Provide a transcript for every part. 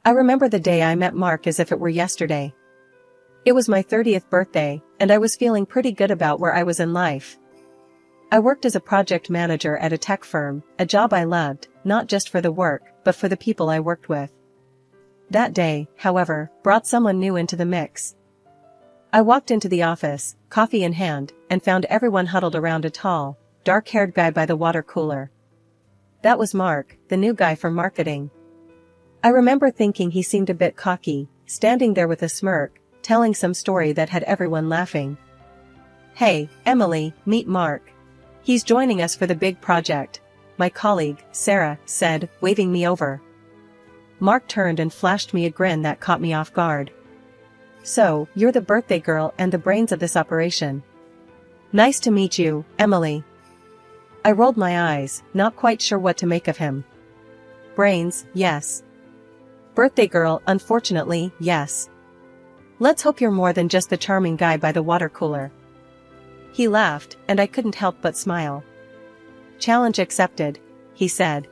I remember the day I met Mark as if it were yesterday. It was my 30th birthday, and I was feeling pretty good about where I was in life. I worked as a project manager at a tech firm, a job I loved, not just for the work, but for the people I worked with. That day, however, brought someone new into the mix. I walked into the office, coffee in hand, and found everyone huddled around a tall, dark-haired guy by the water cooler. That was Mark, the new guy from marketing. I remember thinking he seemed a bit cocky, standing there with a smirk, telling some story that had everyone laughing. "Hey, Emily, meet Mark. He's joining us for the big project," my colleague, Sarah, said, waving me over. Mark turned and flashed me a grin that caught me off guard. "So, you're the birthday girl and the brains of this operation. Nice to meet you, Emily." I rolled my eyes, not quite sure what to make of him. Brains, yes. Birthday girl, unfortunately, yes. Let's hope you're more than just the charming guy by the water cooler. He laughed, and I couldn't help but smile. "Challenge accepted," he said.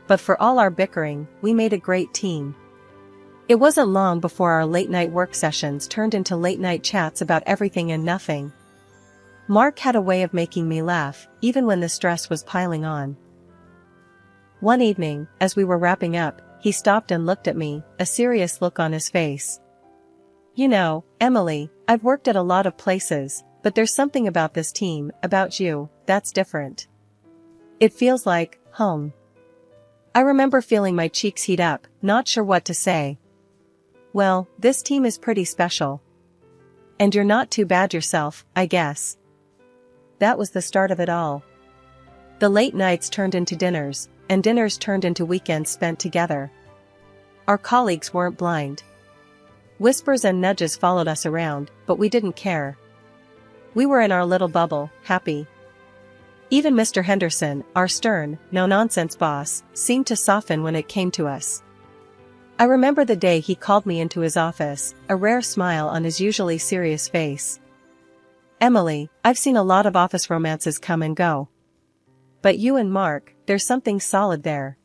But for all our bickering, we made a great team. It wasn't long before our late-night work sessions turned into late-night chats about everything and nothing. Mark had a way of making me laugh, even when the stress was piling on. One evening, as we were wrapping up, he stopped and looked at me, a serious look on his face. "You know, Emily, I've worked at a lot of places, but there's something about this team, about you, that's different. It feels like home." I remember feeling my cheeks heat up, not sure what to say. "Well, this team is pretty special. And you're not too bad yourself, I guess." That was the start of it all. The late nights turned into dinners, and dinners turned into weekends spent together. Our colleagues weren't blind. Whispers and nudges followed us around, but we didn't care. We were in our little bubble, happy. Even Mr. Henderson, our stern, no-nonsense boss, seemed to soften when it came to us. I remember the day he called me into his office, a rare smile on his usually serious face. "Emily, I've seen a lot of office romances come and go. But you and Mark, there's something solid there.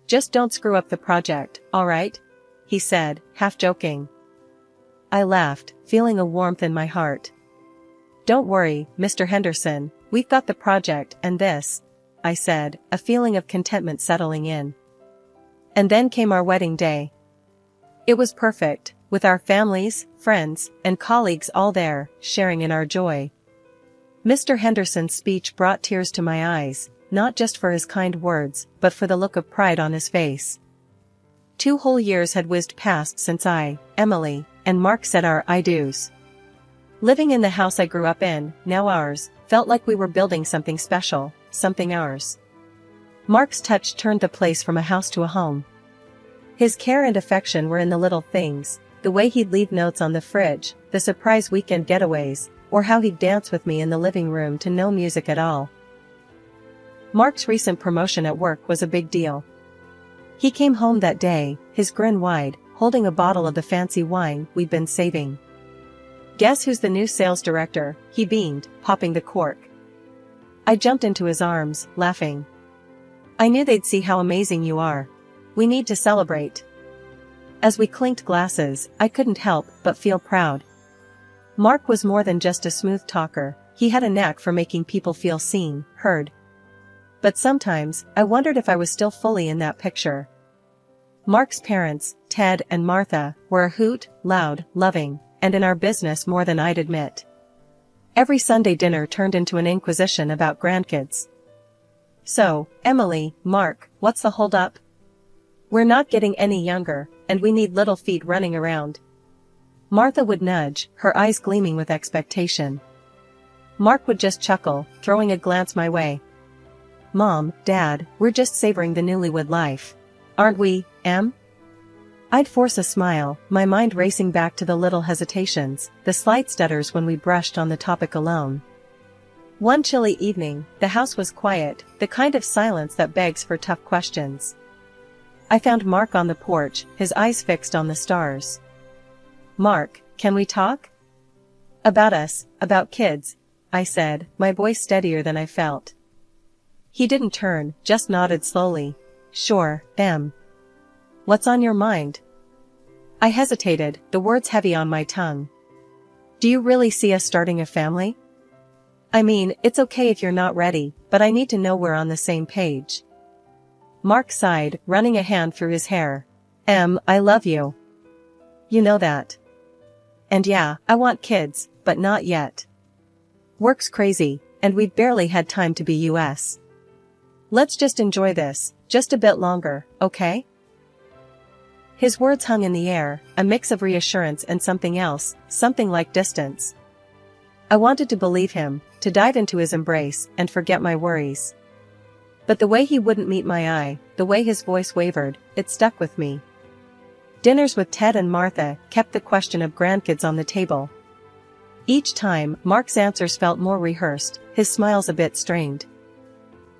Just don't screw up the project, all right?" he said, half joking. I laughed, feeling a warmth in my heart. "Don't worry, Mr. Henderson, we've got the project and this," I said, a feeling of contentment settling in. And then came our wedding day. It was perfect, with our families, friends, and colleagues all there, sharing in our joy. Mr. Henderson's speech brought tears to my eyes, not just for his kind words, but for the look of pride on his face. 2 whole years had whizzed past since I, Emily, and Mark said our I-dos. Living in the house I grew up in, now ours, felt like we were building something special, something ours. Mark's touch turned the place from a house to a home. His care and affection were in the little things, the way he'd leave notes on the fridge, the surprise weekend getaways, or how he'd dance with me in the living room to no music at all. Mark's recent promotion at work was a big deal. He came home that day, his grin wide, holding a bottle of the fancy wine we'd been saving. "Guess who's the new sales director?" he beamed, popping the cork. I jumped into his arms, laughing. "I knew they'd see how amazing you are. We need to celebrate." As we clinked glasses, I couldn't help but feel proud. Mark was more than just a smooth talker, he had a knack for making people feel seen, heard. But sometimes, I wondered if I was still fully in that picture. Mark's parents, Ted and Martha, were a hoot, loud, loving, and in our business more than I'd admit. Every Sunday dinner turned into an inquisition about grandkids. "So, Emily, Mark, what's the hold-up? We're not getting any younger, and we need little feet running around." Martha would nudge, her eyes gleaming with expectation. Mark would just chuckle, throwing a glance my way. "Mom, Dad, we're just savoring the newlywed life. Aren't we, Em?" I'd force a smile, my mind racing back to the little hesitations, the slight stutters when we brushed on the topic alone. One chilly evening, the house was quiet, the kind of silence that begs for tough questions. I found Mark on the porch, his eyes fixed on the stars. "Mark, can we talk?" "About us, about kids," I said, my voice steadier than I felt. He didn't turn, just nodded slowly. "Sure, Em." What's on your mind? I hesitated, the words heavy on my tongue. Do you really see us starting a family? I mean, it's okay if you're not ready, but I need to know we're on the same page. Mark sighed, running a hand through his hair. I love you. You know that. And yeah, I want kids, but not yet. Work's crazy, and we've barely had time to be US. Let's just enjoy this, just a bit longer, okay? His words hung in the air, a mix of reassurance and something else, something like distance. I wanted to believe him, to dive into his embrace and forget my worries. But the way he wouldn't meet my eye, the way his voice wavered, it stuck with me. Dinners with Ted and Martha kept the question of grandkids on the table. Each time, Mark's answers felt more rehearsed, his smiles a bit strained.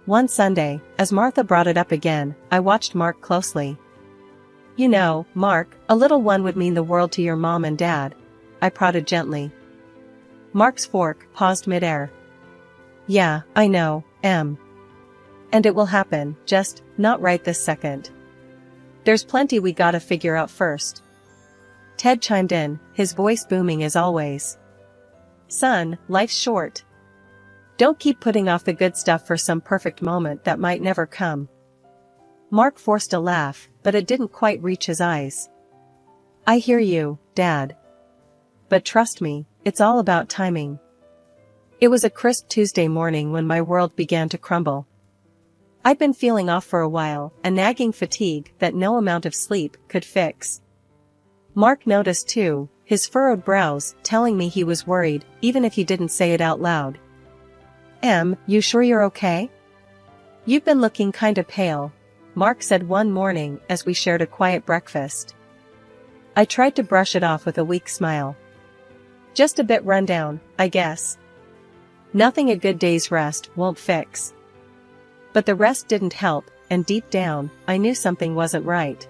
One Sunday, as Martha brought it up again, I watched Mark closely. You know, Mark, a little one would mean the world to your mom and dad. I prodded gently. Mark's fork paused midair. Yeah, I know, And it will happen, just, not right this second. There's plenty we gotta figure out first. Ted chimed in, his voice booming as always. Son, life's short. Don't keep putting off the good stuff for some perfect moment that might never come. Mark forced a laugh, but it didn't quite reach his eyes. I hear you, Dad. But trust me, it's all about timing. It was a crisp Tuesday morning when my world began to crumble. I'd been feeling off for a while, a nagging fatigue that no amount of sleep could fix. Mark noticed too, his furrowed brows telling me he was worried, even if he didn't say it out loud. You sure you're okay? You've been looking kinda pale, Mark said one morning as we shared a quiet breakfast. I tried to brush it off with a weak smile. Just a bit run down, I guess. Nothing a good day's rest won't fix. But the rest didn't help, and deep down, I knew something wasn't right.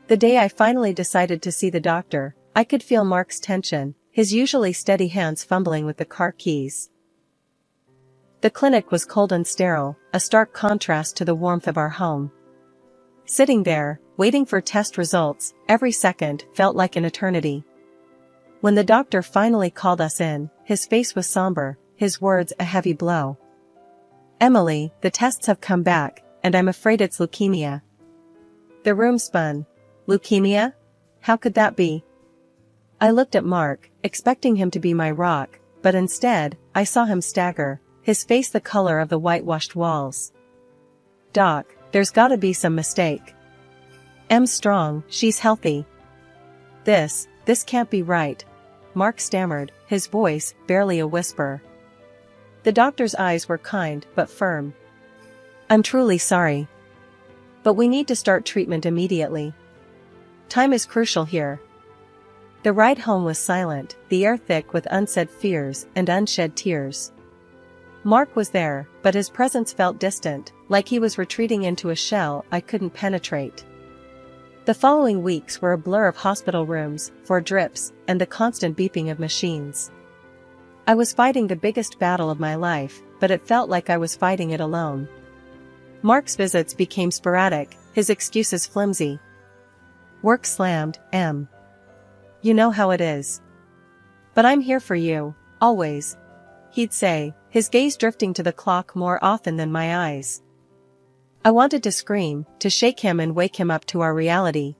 The day I finally decided to see the doctor, I could feel Mark's tension, his usually steady hands fumbling with the car keys. The clinic was cold and sterile, a stark contrast to the warmth of our home. Sitting there, waiting for test results, every second felt like an eternity. When the doctor finally called us in, his face was somber, his words a heavy blow. Emily, the tests have come back, and I'm afraid it's leukemia. The room spun. Leukemia? How could that be? I looked at Mark, expecting him to be my rock, but instead, I saw him stagger, his face the color of the whitewashed walls. Doc, there's gotta be some mistake. Em's strong, she's healthy. This can't be right. Mark stammered, his voice barely a whisper. The doctor's eyes were kind but firm. I'm truly sorry. But we need to start treatment immediately. Time is crucial here. The ride home was silent, the air thick with unsaid fears and unshed tears. Mark was there, but his presence felt distant, like he was retreating into a shell I couldn't penetrate. The following weeks were a blur of hospital rooms, 4 drips, and the constant beeping of machines. I was fighting the biggest battle of my life, but it felt like I was fighting it alone. Mark's visits became sporadic, his excuses flimsy. Work slammed, You know how it is. But I'm here for you, always. He'd say, his gaze drifting to the clock more often than my eyes. I wanted to scream, to shake him and wake him up to our reality.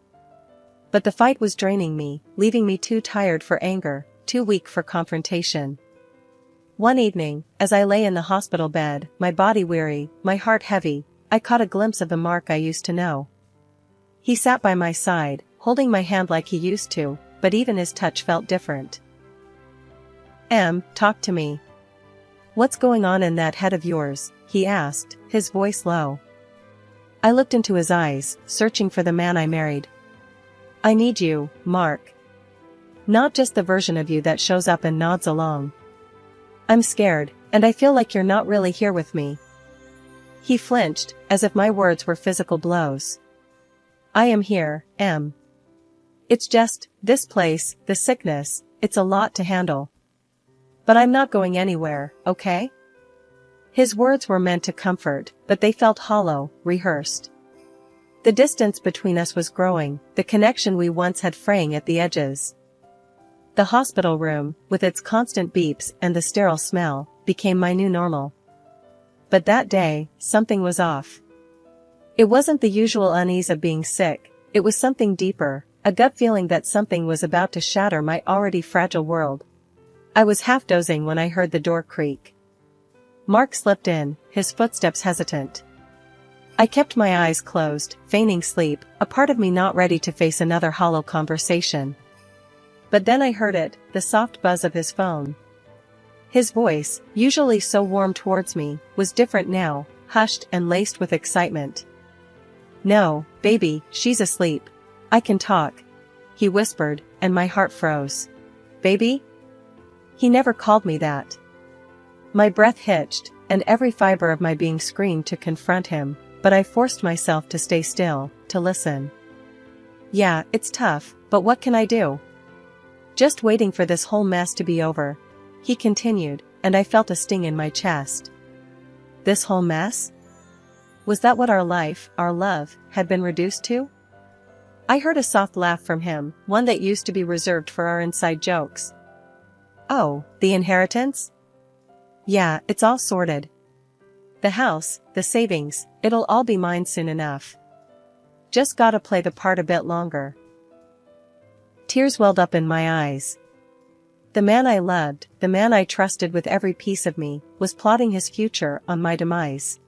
But the fight was draining me, leaving me too tired for anger, too weak for confrontation. One evening, as I lay in the hospital bed, my body weary, my heart heavy, I caught a glimpse of the Mark I used to know. He sat by my side, holding my hand like he used to, but even his touch felt different. Talk to me. What's going on in that head of yours? He asked, his voice low. I looked into his eyes, searching for the man I married. I need you, Mark. Not just the version of you that shows up and nods along. I'm scared, and I feel like you're not really here with me. He flinched, as if my words were physical blows. I am here, It's just, this place, the sickness, it's a lot to handle. But I'm not going anywhere, okay? His words were meant to comfort, but they felt hollow, rehearsed. The distance between us was growing, the connection we once had fraying at the edges. The hospital room, with its constant beeps and the sterile smell, became my new normal. But that day, something was off. It wasn't the usual unease of being sick, it was something deeper, a gut feeling that something was about to shatter my already fragile world. I was half dozing when I heard the door creak. Mark slipped in, his footsteps hesitant. I kept my eyes closed, feigning sleep, a part of me not ready to face another hollow conversation. But then I heard it, the soft buzz of his phone. His voice, usually so warm towards me, was different now, hushed and laced with excitement. "No, baby, she's asleep. I can talk," he whispered, and my heart froze. "Baby?" He never called me that. My breath hitched, and every fiber of my being screamed to confront him, but I forced myself to stay still, to listen. "Yeah, it's tough, but what can I do? Just waiting for this whole mess to be over," he continued, and I felt a sting in my chest. This whole mess? Was that what our life, our love, had been reduced to? I heard a soft laugh from him, one that used to be reserved for our inside jokes. "Oh, the inheritance? Yeah, it's all sorted. The house, the savings, it'll all be mine soon enough. Just gotta play the part a bit longer." Tears welled up in my eyes. The man I loved, the man I trusted with every piece of me, was plotting his future on my demise.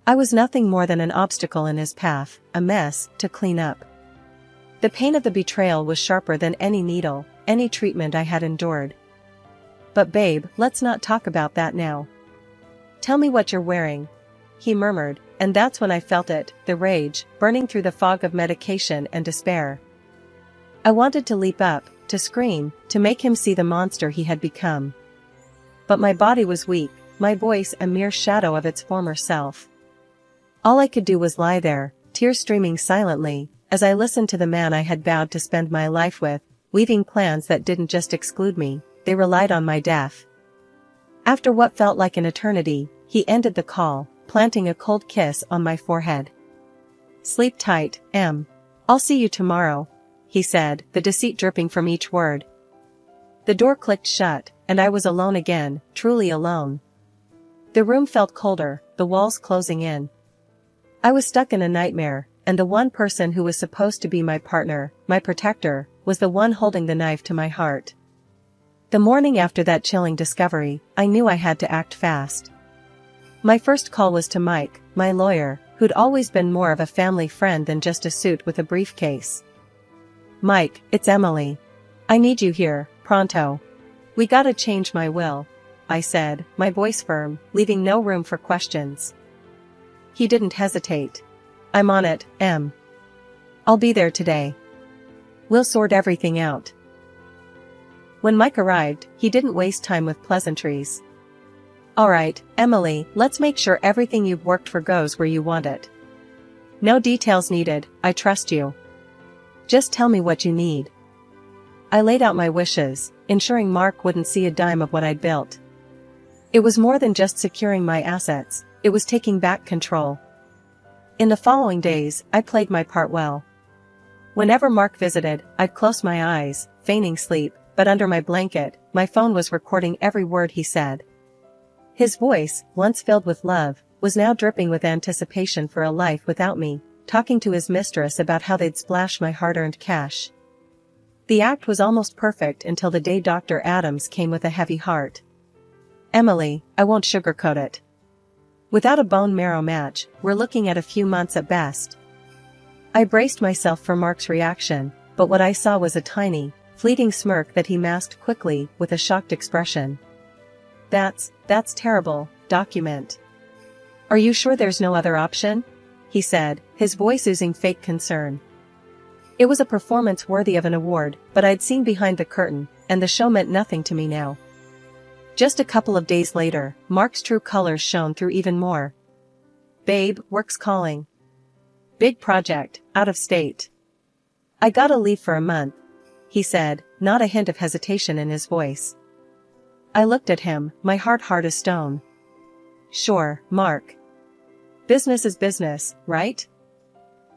I was nothing more than an obstacle in his path, a mess to clean up. The pain of the betrayal was sharper than any needle, any treatment I had endured. "But babe, let's not talk about that now. Tell me what you're wearing," he murmured, and that's when I felt it, the rage, burning through the fog of medication and despair. I wanted to leap up, to scream, to make him see the monster he had become. But my body was weak, my voice a mere shadow of its former self. All I could do was lie there, tears streaming silently, as I listened to the man I had vowed to spend my life with, weaving plans that didn't just exclude me, they relied on my death. After what felt like an eternity, he ended the call, planting a cold kiss on my forehead. "Sleep tight, Em. I'll see you tomorrow," he said, the deceit dripping from each word. The door clicked shut, and I was alone again, truly alone. The room felt colder, the walls closing in. I was stuck in a nightmare, and the one person who was supposed to be my partner, my protector, was the one holding the knife to my heart. The morning after that chilling discovery, I knew I had to act fast. My first call was to Mike, my lawyer, who'd always been more of a family friend than just a suit with a briefcase. "Mike, it's Emily. I need you here, pronto. We gotta change my will," I said, my voice firm, leaving no room for questions. He didn't hesitate. "I'm on it, Em. I'll be there today. We'll sort everything out." When Mike arrived, he didn't waste time with pleasantries. "All right, Emily, let's make sure everything you've worked for goes where you want it. No details needed, I trust you. Just tell me what you need." I laid out my wishes, ensuring Mark wouldn't see a dime of what I'd built. It was more than just securing my assets, it was taking back control. In the following days, I played my part well. Whenever Mark visited, I'd close my eyes, feigning sleep, but under my blanket, my phone was recording every word he said. His voice, once filled with love, was now dripping with anticipation for a life without me, talking to his mistress about how they'd splash my hard-earned cash. The act was almost perfect until the day Dr. Adams came with a heavy heart. "Emily, I won't sugarcoat it. Without a bone marrow match, we're looking at a few months at best." I braced myself for Mark's reaction, but what I saw was a tiny, fleeting smirk that he masked quickly with a shocked expression. That's terrible, document. "Are you sure there's no other option?" he said, his voice oozing fake concern. It was a performance worthy of an award, but I'd seen behind the curtain, and the show meant nothing to me now. Just a couple of days later, Mark's true colors shone through even more. "Babe, work's calling. Big project, out of state. I gotta leave for a month," he said, not a hint of hesitation in his voice. I looked at him, my heart hard as stone. "Sure, Mark. Business is business, right?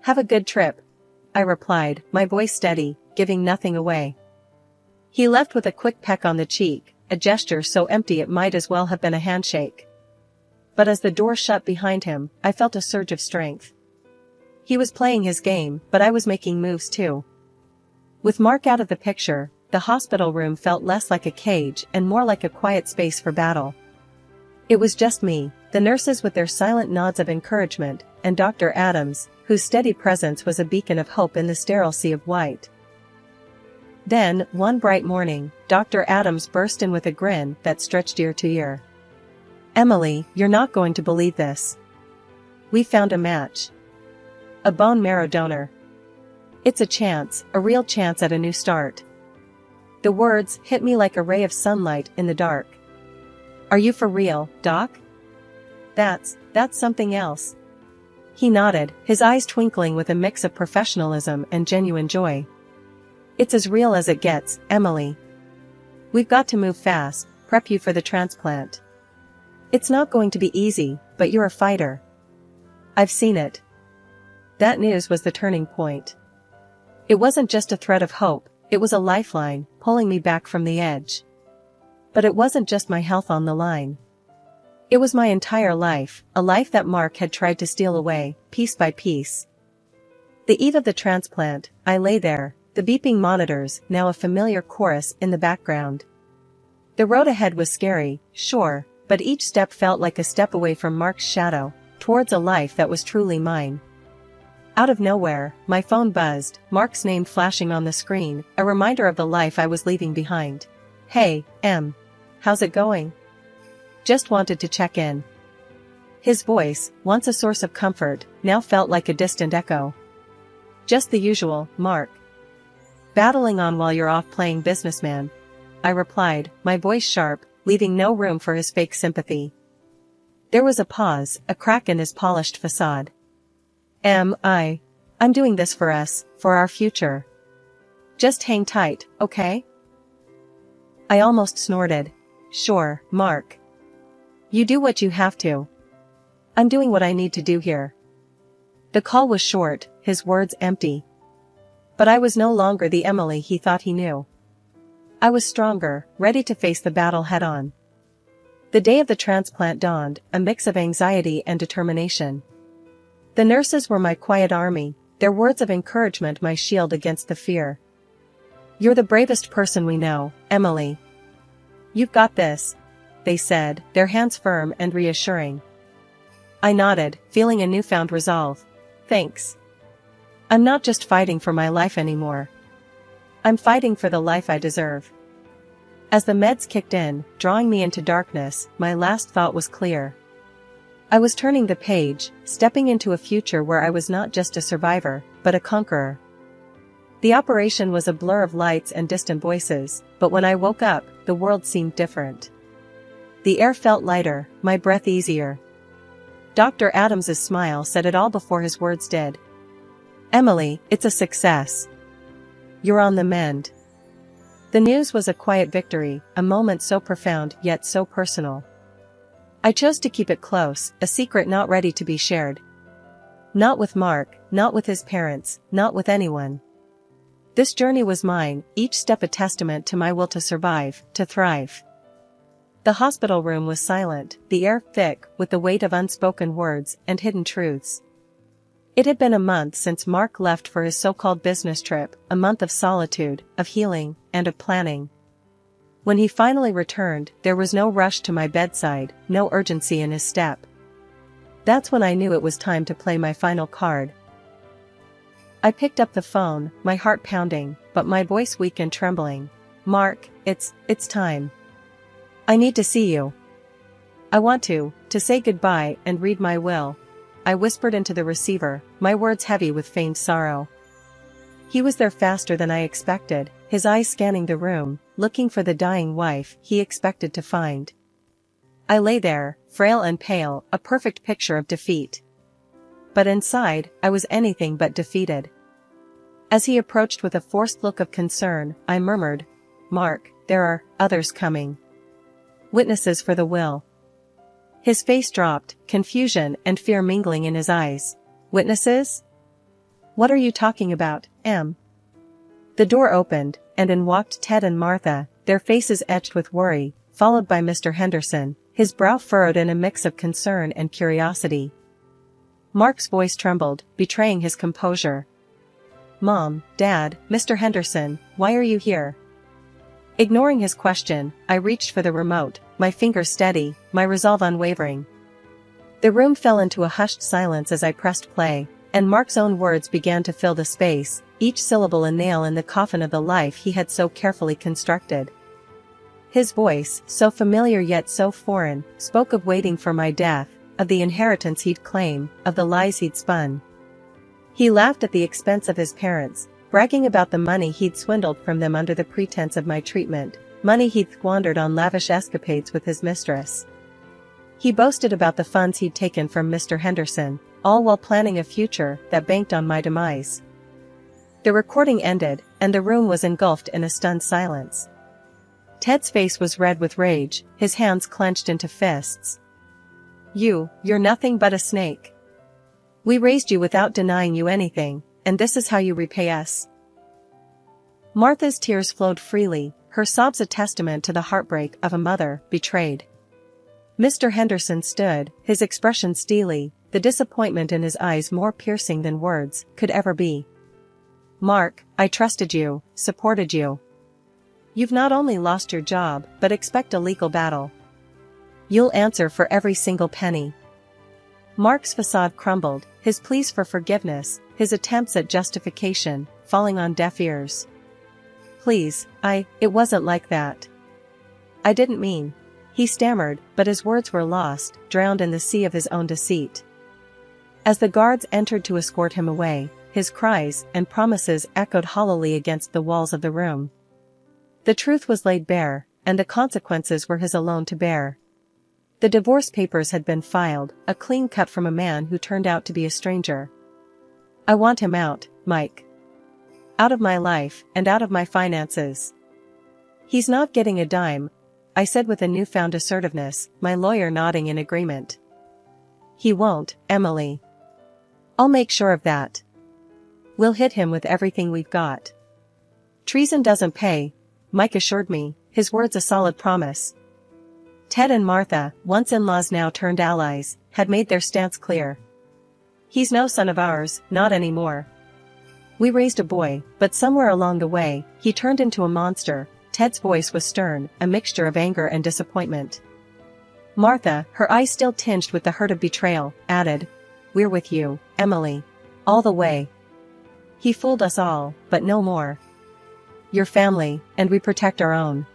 Have a good trip, I replied, my voice steady, giving nothing away. He left with a quick peck on the cheek, a gesture so empty it might as well have been a handshake. But as the door shut behind him, I felt a surge of strength. He was playing his game, but I was making moves too. With Mark out of the picture, the hospital room felt less like a cage and more like a quiet space for battle. It was just me, the nurses with their silent nods of encouragement, and Dr. Adams, whose steady presence was a beacon of hope in the sterile sea of white. Then, one bright morning, Dr. Adams burst in with a grin that stretched ear to ear. "Emily, you're not going to believe this. We found a match. A bone marrow donor. It's a chance, a real chance at a new start." The words hit me like a ray of sunlight in the dark. "Are you for real, Doc?" That's something else." He nodded, his eyes twinkling with a mix of professionalism and genuine joy. "It's as real as it gets, Emily. We've got to move fast, prep you for the transplant. It's not going to be easy, but you're a fighter. I've seen it." That news was the turning point. It wasn't just a thread of hope, it was a lifeline, pulling me back from the edge. But it wasn't just my health on the line. It was my entire life, a life that Mark had tried to steal away, piece by piece. The eve of the transplant, I lay there, the beeping monitors, now a familiar chorus in the background. The road ahead was scary, sure, but each step felt like a step away from Mark's shadow, towards a life that was truly mine. Out of nowhere, my phone buzzed, Mark's name flashing on the screen, a reminder of the life I was leaving behind. "Hey, Em. How's it going? Just wanted to check in." His voice, once a source of comfort, now felt like a distant echo. "Just the usual, Mark. Battling on while you're off playing businessman," I replied, my voice sharp, leaving no room for his fake sympathy. There was a pause, a crack in his polished facade. I'm doing this for us, for our future. Just hang tight, okay?" I almost snorted. "Sure, Mark. You do what you have to. I'm doing what I need to do here." The call was short, his words empty. But I was no longer the Emily he thought he knew. I was stronger, ready to face the battle head-on. The day of the transplant dawned, a mix of anxiety and determination. The nurses were my quiet army, their words of encouragement my shield against the fear. "You're the bravest person we know, Emily. You've got this," they said, their hands firm and reassuring. I nodded, feeling a newfound resolve. "Thanks. I'm not just fighting for my life anymore. I'm fighting for the life I deserve." As the meds kicked in, drawing me into darkness, my last thought was clear. I was turning the page, stepping into a future where I was not just a survivor, but a conqueror. The operation was a blur of lights and distant voices, but when I woke up, the world seemed different. The air felt lighter, my breath easier. Dr. Adams's smile said it all before his words did. "Emily, it's a success. You're on the mend." The news was a quiet victory, a moment so profound yet so personal. I chose to keep it close, a secret not ready to be shared. Not with Mark, not with his parents, not with anyone. This journey was mine, each step a testament to my will to survive, to thrive. The hospital room was silent, the air thick with the weight of unspoken words and hidden truths. It had been a month since Mark left for his so-called business trip, a month of solitude, of healing, and of planning. When he finally returned, there was no rush to my bedside, no urgency in his step. That's when I knew it was time to play my final card. I picked up the phone, my heart pounding, but my voice weak and trembling. "Mark, it's time. I need to see you. I want to say goodbye and read my will," I whispered into the receiver, my words heavy with feigned sorrow. He was there faster than I expected, his eyes scanning the room, looking for the dying wife he expected to find. I lay there, frail and pale, a perfect picture of defeat. But inside, I was anything but defeated. As he approached with a forced look of concern, I murmured, "Mark, there are others coming. Witnesses for the will." His face dropped, confusion and fear mingling in his eyes. "Witnesses? What are you talking about, Em? The door opened, and in walked Ted and Martha, their faces etched with worry, followed by Mr. Henderson, his brow furrowed in a mix of concern and curiosity. Mark's voice trembled, betraying his composure. Mom, Dad, Mr. Henderson, why are you here? Ignoring his question, I reached for the remote, my fingers steady, my resolve unwavering. The room fell into a hushed silence as I pressed play, and Mark's own words began to fill the space, each syllable a nail in the coffin of the life he had so carefully constructed. His voice, so familiar yet so foreign, spoke of waiting for my death, of the inheritance he'd claim, of the lies he'd spun. He laughed at the expense of his parents, bragging about the money he'd swindled from them under the pretense of my treatment, money he'd squandered on lavish escapades with his mistress. He boasted about the funds he'd taken from Mr. Henderson, all while planning a future that banked on my demise. The recording ended, and the room was engulfed in a stunned silence. Ted's face was red with rage, his hands clenched into fists. You're nothing but a snake. We raised you without denying you anything, and this is how you repay us. Martha's tears flowed freely, her sobs a testament to the heartbreak of a mother betrayed. Mr. Henderson stood, his expression steely, the disappointment in his eyes more piercing than words could ever be. Mark, I trusted you, supported you. You've not only lost your job, but expect a legal battle. You'll answer for every single penny. Mark's facade crumbled, his pleas for forgiveness, his attempts at justification, falling on deaf ears. Please, it wasn't like that. I didn't mean. He stammered, but his words were lost, drowned in the sea of his own deceit. As the guards entered to escort him away, his cries and promises echoed hollowly against the walls of the room. The truth was laid bare, and the consequences were his alone to bear. The divorce papers had been filed, a clean cut from a man who turned out to be a stranger. I want him out, Mike. Out of my life, and out of my finances. He's not getting a dime, I said with a newfound assertiveness, my lawyer nodding in agreement. He won't, Emily. I'll make sure of that. We'll hit him with everything we've got. Treason doesn't pay, Mike assured me, his words a solid promise. Ted and Martha, once in-laws now turned allies, had made their stance clear. He's no son of ours, not anymore. We raised a boy, but somewhere along the way, he turned into a monster. Ted's voice was stern, a mixture of anger and disappointment. Martha, her eyes still tinged with the hurt of betrayal, added, We're with you, Emily. All the way. He fooled us all, but no more. Your family, and we protect our own.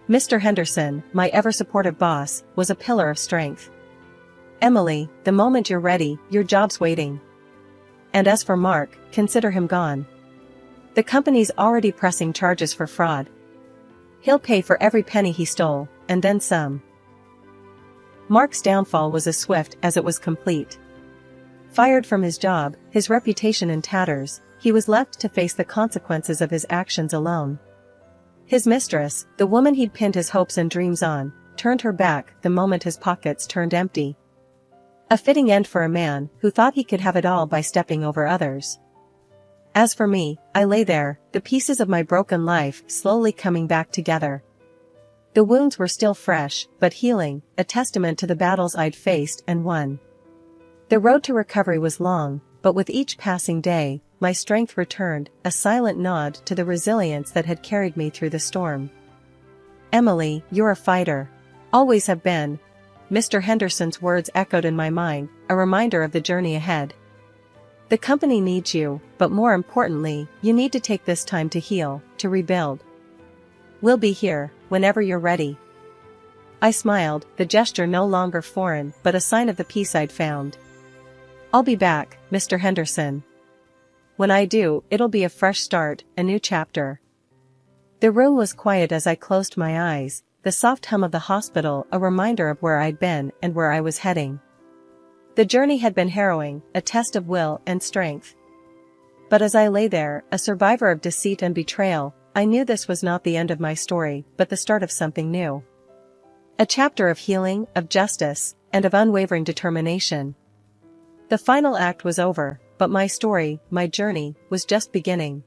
Mr. Henderson, my ever-supportive boss, was a pillar of strength. Emily, the moment you're ready, your job's waiting. And as for Mark, consider him gone. The company's already pressing charges for fraud. He'll pay for every penny he stole, and then some. Mark's downfall was as swift as it was complete. Fired from his job, his reputation in tatters, he was left to face the consequences of his actions alone. His mistress, the woman he'd pinned his hopes and dreams on, turned her back the moment his pockets turned empty. A fitting end for a man who thought he could have it all by stepping over others. As for me, I lay there, the pieces of my broken life slowly coming back together. The wounds were still fresh, but healing, a testament to the battles I'd faced and won. The road to recovery was long, but with each passing day, my strength returned, a silent nod to the resilience that had carried me through the storm. Emily, you're a fighter. Always have been. Mr. Henderson's words echoed in my mind, a reminder of the journey ahead. The company needs you, but more importantly, you need to take this time to heal, to rebuild. We'll be here, whenever you're ready. I smiled, the gesture no longer foreign, but a sign of the peace I'd found. I'll be back, Mr. Henderson. When I do, it'll be a fresh start, a new chapter. The room was quiet as I closed my eyes, the soft hum of the hospital a reminder of where I'd been and where I was heading. The journey had been harrowing, a test of will and strength. But as I lay there, a survivor of deceit and betrayal, I knew this was not the end of my story, but the start of something new. A chapter of healing, of justice, and of unwavering determination. The final act was over, but my story, my journey, was just beginning.